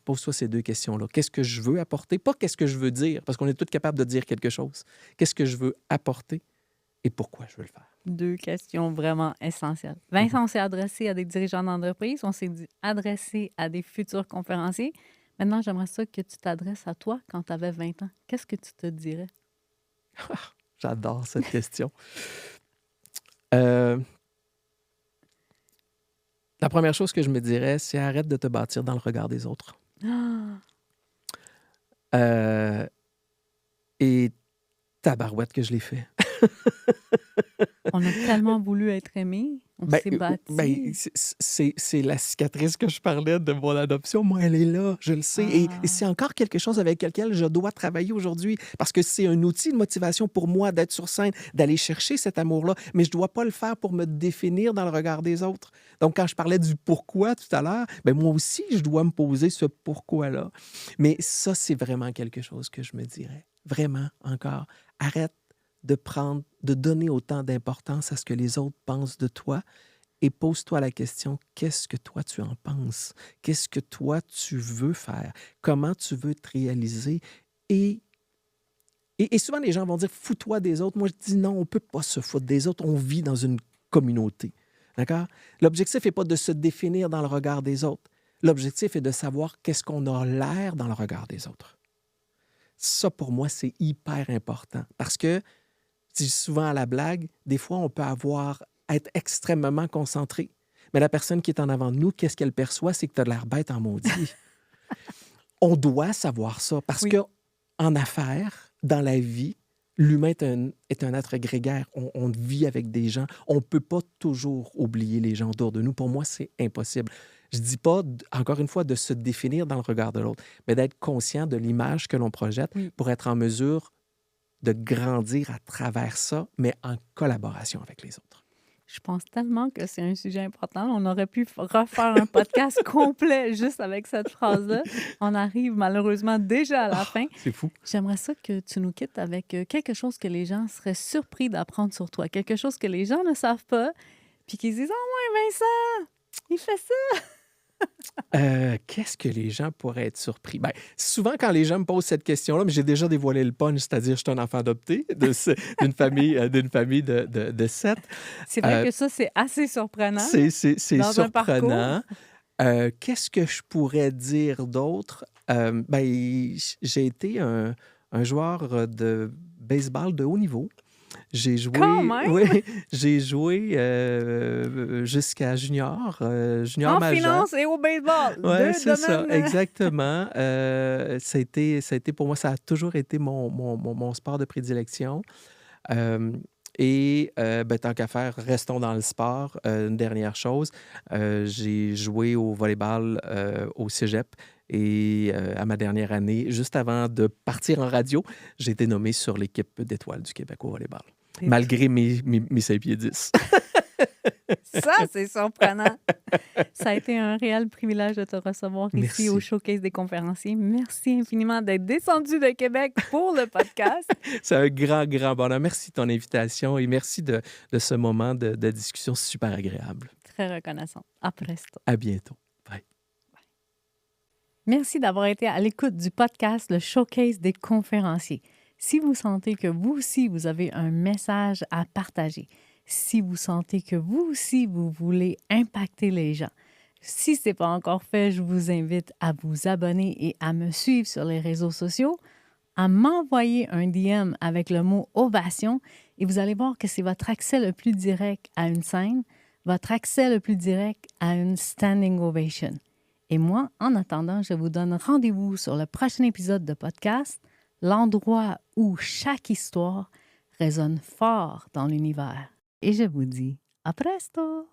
pose-toi ces deux questions-là. Qu'est-ce que je veux apporter? Pas qu'est-ce que je veux dire, parce qu'on est tous capables de dire quelque chose. Qu'est-ce que je veux apporter et pourquoi je veux le faire?
2 questions vraiment essentielles. Vincent, on s'est adressé à des dirigeants d'entreprise, on s'est adressé à des futurs conférenciers. Maintenant, j'aimerais ça que tu t'adresses à toi quand tu avais 20 ans. Qu'est-ce que tu te dirais?
J'adore cette question. Euh, la première chose que je me dirais, c'est arrête de te bâtir dans le regard des autres.
Ah!
Euh, et tabarouette que je l'ai fait.
On a tellement voulu être aimé, on s'est bâti.
C'est la cicatrice que je parlais de mon adoption. Moi, elle est là, je le sais. Et
Ah!
c'est encore quelque chose avec lequel je dois travailler aujourd'hui parce que c'est un outil de motivation pour moi d'être sur scène, d'aller chercher cet amour-là. Mais je ne dois pas le faire pour me définir dans le regard des autres. Donc, quand je parlais du pourquoi tout à l'heure, ben moi aussi, je dois me poser ce pourquoi-là. Mais ça, c'est vraiment quelque chose que je me dirais. Vraiment, encore. Arrête de donner autant d'importance à ce que les autres pensent de toi et pose-toi la question, qu'est-ce que toi tu en penses? Qu'est-ce que toi tu veux faire? Comment tu veux te réaliser? Et, et souvent les gens vont dire, fous-toi des autres. Moi je dis non, on ne peut pas se foutre des autres, on vit dans une communauté. D'accord? L'objectif n'est pas de se définir dans le regard des autres. L'objectif est de savoir qu'est-ce qu'on a l'air dans le regard des autres. Ça, pour moi, c'est hyper important parce que, je dis souvent à la blague, des fois, on peut avoir être extrêmement concentré. Mais la personne qui est en avant de nous, qu'est-ce qu'elle perçoit? C'est que tu as l'air bête en maudit. On doit savoir ça parce
Oui.
que en affaires, dans la vie, l'humain est un être grégaire. On vit avec des gens. On ne peut pas toujours oublier les gens autour de nous. Pour moi, c'est impossible. Je ne dis pas, encore une fois, de se définir dans le regard de l'autre, mais d'être conscient de l'image que l'on projette
Oui.
pour être en mesure de grandir à travers ça, mais en collaboration avec les autres.
Je pense tellement que c'est un sujet important. On aurait pu refaire un podcast complet juste avec cette phrase-là. On arrive malheureusement déjà à la fin.
C'est fou.
J'aimerais ça que tu nous quittes avec quelque chose que les gens seraient surpris d'apprendre sur toi, quelque chose que les gens ne savent pas, puis qu'ils disent « Oh, ouais, Vincent, il fait ça! »
Qu'est-ce que les gens pourraient être surpris? Ben, souvent, quand les gens me posent cette question-là, mais j'ai déjà dévoilé le punch, c'est-à-dire je suis un enfant adopté d'une famille de 7.
C'est vrai que ça, c'est assez surprenant
C'est
dans un parcours.
surprenant. Qu'est-ce que je pourrais dire d'autre? Ben, j'ai été un joueur de baseball de haut niveau. J'ai joué,
Quand même!
oui, j'ai joué jusqu'à junior
En
majeur.
finance et au baseball,
Oui,
deux
c'est ça,
domaines.
exactement. Ça a été pour moi, ça a toujours été mon sport de prédilection. Ben, tant qu'à faire, restons dans le sport. Une dernière chose, j'ai joué au volleyball au cégep et à ma dernière année, juste avant de partir en radio, j'ai été nommé sur l'équipe d'étoiles du Québec au volleyball, malgré mes 5 pieds 10.
Ça, c'est surprenant. Ça a été un réel privilège de te recevoir ici au
Merci.
Showcase des conférenciers. Merci infiniment d'être descendu de Québec pour le podcast.
C'est un grand, grand bonheur. Merci de ton invitation et merci de ce moment de discussion super agréable.
Très reconnaissante. À presto.
À bientôt. Bye.
Merci d'avoir été à l'écoute du podcast Le Showcase des conférenciers. Si vous sentez que vous aussi, vous avez un message à partager, si vous sentez que vous aussi, vous voulez impacter les gens, si ce n'est pas encore fait, je vous invite à vous abonner et à me suivre sur les réseaux sociaux, à m'envoyer un DM avec le mot ovation et vous allez voir que c'est votre accès le plus direct à une scène, votre accès le plus direct à une standing ovation. Et moi, en attendant, je vous donne rendez-vous sur le prochain épisode de podcast, l'endroit où chaque histoire résonne fort dans l'univers. Et je vous dis à presto!